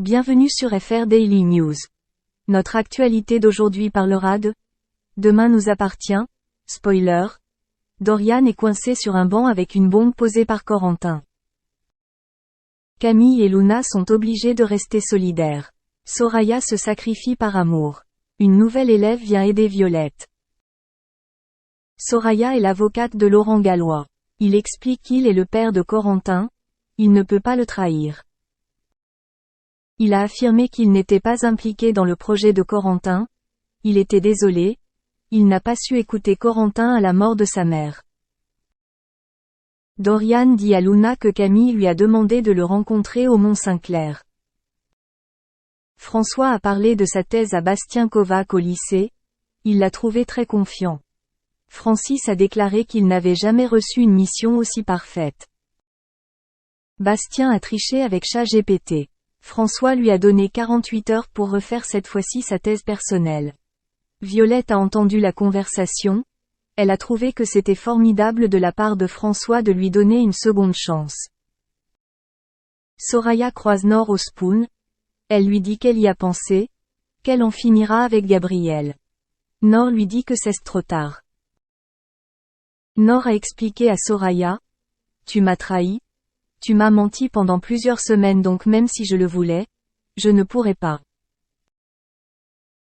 Bienvenue sur FR Daily News. Notre actualité d'aujourd'hui parlera de Demain nous appartient. Spoiler. Dorian est coincé sur un banc avec une bombe posée par Corentin. Camille et Luna sont obligés de rester solidaires. Soraya se sacrifie par amour. Une nouvelle élève vient aider Violette. Soraya est l'avocate de Laurent Gallois. Il explique qu'il est le père de Corentin. Il ne peut pas le trahir. Il a affirmé qu'il n'était pas impliqué dans le projet de Corentin. Il était désolé. Il n'a pas su écouter Corentin à la mort de sa mère. Dorian dit à Luna que Camille lui a demandé de le rencontrer au Mont-Saint-Clair. François a parlé de sa thèse à Bastien Kovac au lycée. Il l'a trouvé très confiant. Francis a déclaré qu'il n'avait jamais reçu une mission aussi parfaite. Bastien a triché avec ChatGPT. François lui a donné 48 heures pour refaire cette fois-ci sa thèse personnelle. Violette a entendu la conversation. Elle a trouvé que c'était formidable de la part de François de lui donner une seconde chance. Soraya croise Nord au Spoon. Elle lui dit qu'elle y a pensé, qu'elle en finira avec Gabriel. Nord lui dit que c'est trop tard. Nord a expliqué à Soraya. Tu m'as trahi. Tu m'as menti pendant plusieurs semaines donc même si je le voulais, je ne pourrais pas.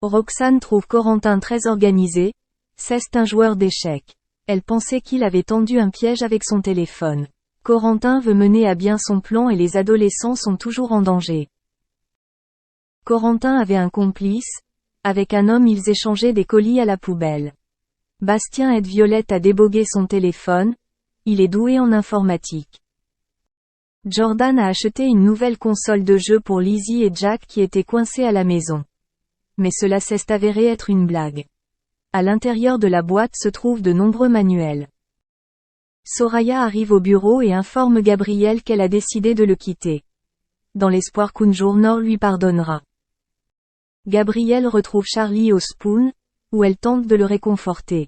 Roxane trouve Corentin très organisé. C'est un joueur d'échecs. Elle pensait qu'il avait tendu un piège avec son téléphone. Corentin veut mener à bien son plan et les adolescents sont toujours en danger. Corentin avait un complice. Avec un homme ils échangeaient des colis à la poubelle. Bastien aide Violette à déboguer son téléphone. Il est doué en informatique. Jordan a acheté une nouvelle console de jeu pour Lizzie et Jack qui étaient coincés à la maison. Mais cela s'est avéré être une blague. À l'intérieur de la boîte se trouvent de nombreux manuels. Soraya arrive au bureau et informe Gabriel qu'elle a décidé de le quitter. Dans l'espoir qu'un jour Nord lui pardonnera. Gabriel retrouve Charlie au Spoon, où elle tente de le réconforter.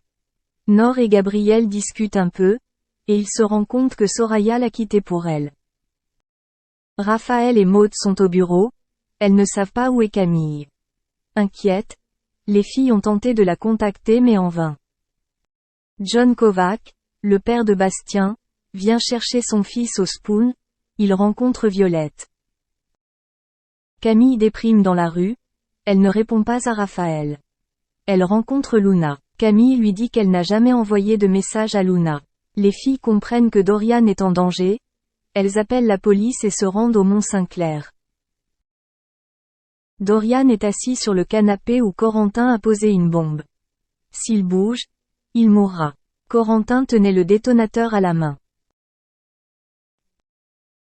Nord et Gabriel discutent un peu, et il se rend compte que Soraya l'a quitté pour elle. Raphaël et Maud sont au bureau. Elles ne savent pas où est Camille. Inquiètes, les filles ont tenté de la contacter mais en vain. John Kovac, le père de Bastien, vient chercher son fils au Spoon. Il rencontre Violette. Camille déprime dans la rue. Elle ne répond pas à Raphaël. Elle rencontre Luna. Camille lui dit qu'elle n'a jamais envoyé de message à Luna. Les filles comprennent que Dorian est en danger. Elles appellent la police et se rendent au Mont-Saint-Clair. Dorian est assis sur le canapé où Corentin a posé une bombe. S'il bouge, il mourra. Corentin tenait le détonateur à la main.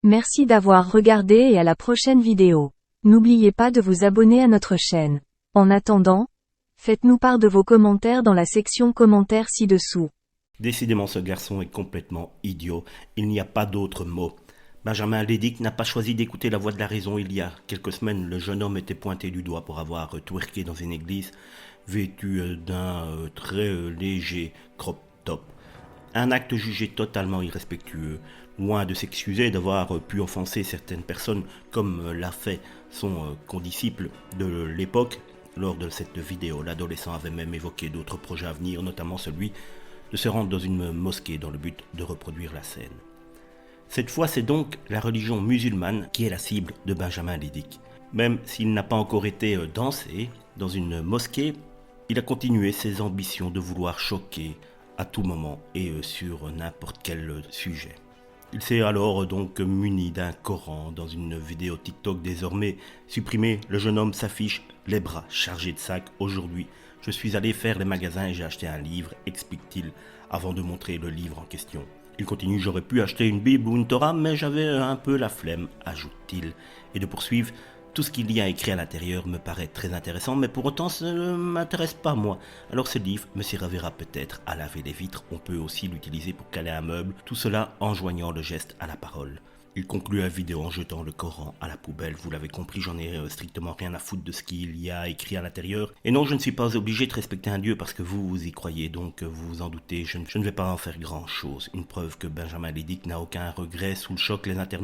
Merci d'avoir regardé et à la prochaine vidéo. N'oubliez pas de vous abonner à notre chaîne. En attendant, faites-nous part de vos commentaires dans la section commentaires ci-dessous. Décidément ce garçon est complètement idiot, il n'y a pas d'autre mot. Benjamin Lédic n'a pas choisi d'écouter la voix de la raison. Il y a quelques semaines, le jeune homme était pointé du doigt pour avoir twerké dans une église, vêtu d'un très léger crop top. Un acte jugé totalement irrespectueux, loin de s'excuser d'avoir pu offenser certaines personnes comme l'a fait son condisciple de l'époque. Lors de cette vidéo, l'adolescent avait même évoqué d'autres projets à venir, notamment celui de se rendre dans une mosquée dans le but de reproduire la scène. Cette fois, c'est donc la religion musulmane qui est la cible de Benjamin Lédic. Même s'il n'a pas encore été dansé dans une mosquée, il a continué ses ambitions de vouloir choquer à tout moment et sur n'importe quel sujet. Il s'est alors donc muni d'un Coran. Dans une vidéo TikTok désormais supprimée, le jeune homme s'affiche les bras chargés de sacs. Aujourd'hui, je suis allé faire les magasins et j'ai acheté un livre, explique-t-il, avant de montrer le livre en question. Il continue, j'aurais pu acheter une Bible ou une Torah, mais j'avais un peu la flemme, ajoute-t-il, et de poursuivre. Tout ce qu'il y a écrit à l'intérieur me paraît très intéressant, mais pour autant ça ne m'intéresse pas moi. Alors ce livre me servira peut-être à laver les vitres, on peut aussi l'utiliser pour caler un meuble, tout cela en joignant le geste à la parole. Il conclut la vidéo en jetant le Coran à la poubelle. Vous l'avez compris, j'en ai strictement rien à foutre de ce qu'il y a écrit à l'intérieur. Et non, je ne suis pas obligé de respecter un Dieu parce que vous y croyez, donc vous vous en doutez, je ne vais pas en faire grand chose. Une preuve que Benjamin Lédic n'a aucun regret. Sous le choc, les internautes